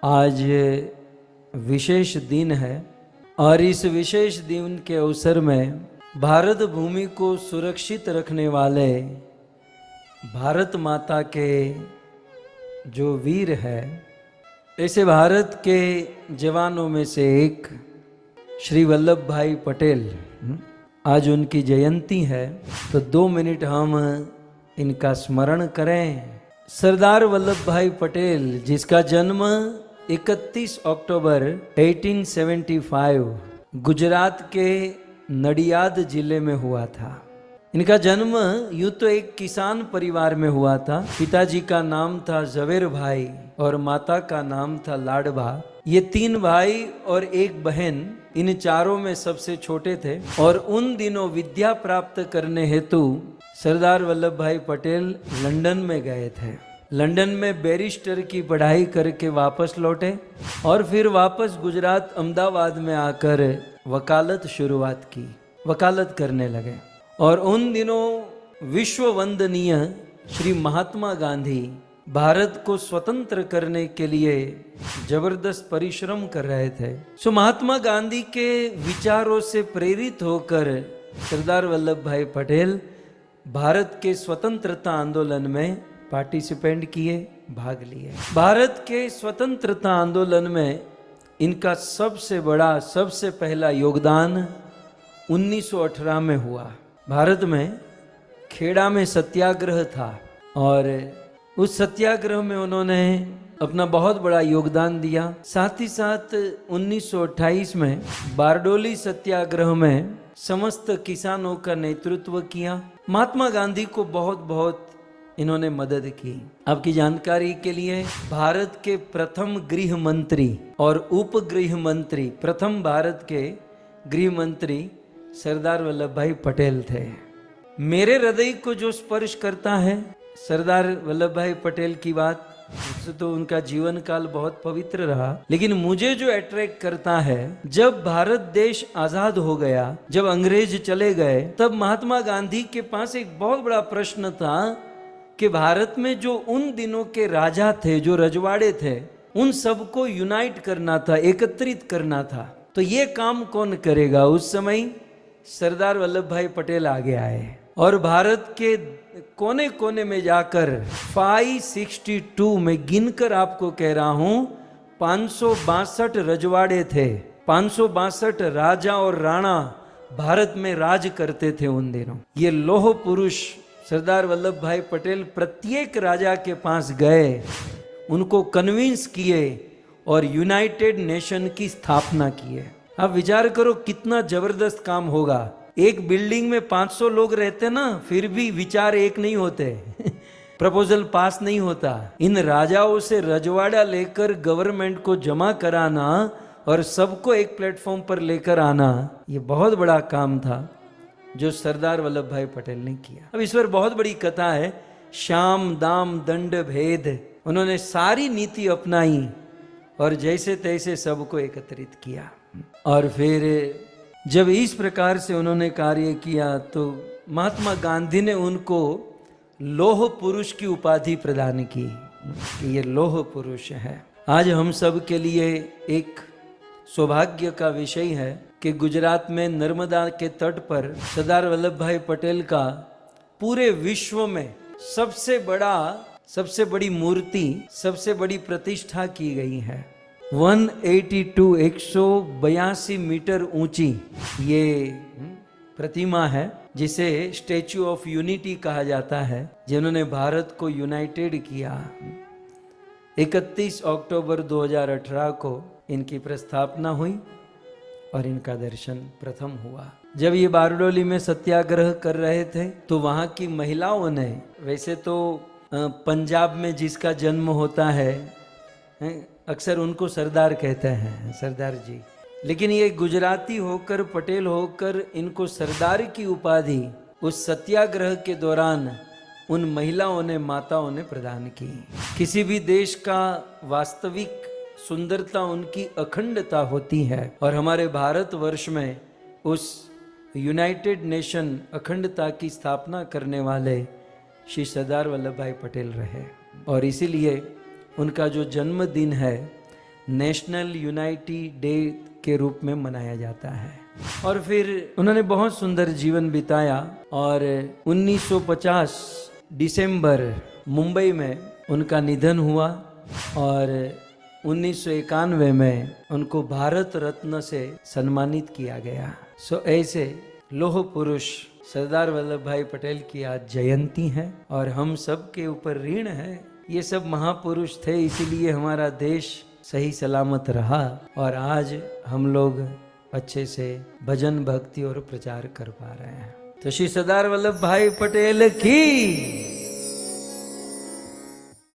आज विशेष दिन है और इस विशेष दिन के अवसर में भारत भूमि को सुरक्षित रखने वाले भारत माता के जो वीर है, ऐसे भारत के जवानों में से एक श्री वल्लभ भाई पटेल, आज उनकी जयंती है, तो 2 मिनट हम इनका स्मरण करें। सरदार वल्लभ भाई पटेल, जिसका जन्म 31 अक्टूबर 1875 गुजरात के नडियाद जिले में हुआ था। इनका जन्म यूं तो एक किसान परिवार में हुआ था। पिताजी का नाम था जवेर भाई और माता का नाम था लाडबा। ये 3 भाई और 1 बहन, इन चारों में सबसे छोटे थे और उन दिनों विद्या प्राप्त करने हेतु सरदार वल्लभ भाई पटेल लंदन में गए थे। लंदन में बैरिस्टर की पढ़ाई करके वापस लौटे और फिर वापस गुजरात अहमदाबाद में आकर वकालत शुरुआत की, वकालत करने लगे। और उन दिनों विश्व वंदनीय श्री महात्मा गांधी भारत को स्वतंत्र करने के लिए जबरदस्त परिश्रम कर रहे थे। सो महात्मा गांधी के विचारों से प्रेरित होकर सरदार वल्लभ भाई पटेल भारत के स्वतंत्रता आंदोलन में पार्टिसिपेंट किए, भाग लिए। भारत के स्वतंत्रता आंदोलन में इनका सबसे बड़ा, सबसे पहला योगदान 1918 में हुआ। भारत में खेड़ा में सत्याग्रह था और उस सत्याग्रह में उन्होंने अपना बहुत बड़ा योगदान दिया। साथ ही साथ 1928 में बारडोली सत्याग्रह में समस्त किसानों का नेतृत्व किया। महात्मा गांधी को बहुत बहुत इन्होंने मदद की। आपकी जानकारी के लिए भारत के प्रथम गृह मंत्री और उप गृह मंत्री, प्रथम भारत के गृह मंत्री सरदार वल्लभ भाई पटेल थे। मेरे हृदय को जो स्पर्श करता है सरदार वल्लभ भाई पटेल की बात, उससे तो उनका जीवन काल बहुत पवित्र रहा, लेकिन मुझे जो अट्रैक्ट करता है, जब भारत देश आजाद हो गया, जब अंग्रेज चले गए, तब महात्मा गांधी के पास एक बहुत बड़ा प्रश्न था कि भारत में जो उन दिनों के राजा थे, जो रजवाड़े थे, उन सबको यूनाइट करना था, एकत्रित करना था। तो ये काम कौन करेगा? उस समय सरदार वल्लभ भाई पटेल आगे आए और भारत के कोने कोने में जाकर 562 में गिनकर आपको कह रहा हूं 562 रजवाड़े थे। 562 राजा और राणा भारत में राज करते थे उन दिनों। ये लौह पुरुष सरदार वल्लभ भाई पटेल प्रत्येक राजा के पास गए, उनको कन्विंस किए और यूनाइटेड नेशन की स्थापना किए। आप विचार करो कितना जबरदस्त काम होगा। एक बिल्डिंग में 500 लोग रहते ना, फिर भी विचार एक नहीं होते प्रपोजल पास नहीं होता। इन राजाओं से रजवाड़ा लेकर गवर्नमेंट को जमा कराना और सबको एक प्लेटफॉर्म पर लेकर आना, ये बहुत बड़ा काम था जो सरदार वल्लभ भाई पटेल ने किया। अब इस पर बहुत बड़ी कथा है। शाम दाम दंड भेद, उन्होंने सारी नीति अपनाई और जैसे तैसे सबको एकत्रित किया। और फिर जब इस प्रकार से उन्होंने कार्य किया तो महात्मा गांधी ने उनको लौह पुरुष की उपाधि प्रदान की कि ये लौह पुरुष है। आज हम सब के लिए एक सौभाग्य का विषय है कि गुजरात में नर्मदा के तट पर सरदार वल्लभ भाई पटेल का पूरे विश्व में सबसे बड़ी मूर्ति, सबसे बड़ी प्रतिष्ठा की गई है। 182 मीटर ऊंची ये प्रतिमा है, जिसे स्टैच्यू ऑफ यूनिटी कहा जाता है, जिन्होंने भारत को यूनाइटेड किया। 31 अक्टूबर 2018 को इनकी प्रस्थापना हुई और इनका दर्शन प्रथम हुआ। जब ये बारडोली में सत्याग्रह कर रहे थे तो वहाँ की महिलाओं ने, वैसे तो पंजाब में जिसका जन्म होता है अक्सर उनको सरदार कहते हैं, सरदार जी, लेकिन ये गुजराती होकर, पटेल होकर इनको सरदार की उपाधि उस सत्याग्रह के दौरान उन महिलाओं ने, माताओं ने प्रदान की। किसी भी देश का वास्तविक सुंदरता उनकी अखंडता होती है और हमारे भारतवर्ष में उस यूनाइटेड नेशन अखंडता की स्थापना करने वाले श्री सरदार वल्लभ भाई पटेल रहे। और इसीलिए उनका जो जन्मदिन है नेशनल यूनिटी डे के रूप में मनाया जाता है। और फिर उन्होंने बहुत सुंदर जीवन बिताया और 1950 दिसंबर मुंबई में उनका निधन हुआ और 1991 में उनको भारत रत्न से सम्मानित किया गया। सो ऐसे लोह पुरुष सरदार वल्लभ भाई पटेल की आज जयंती है और हम सब के ऊपर ऋण है। ये सब महापुरुष थे, इसीलिए हमारा देश सही सलामत रहा और आज हम लोग अच्छे से भजन भक्ति और प्रचार कर पा रहे हैं। तो श्री सरदार वल्लभ भाई पटेल की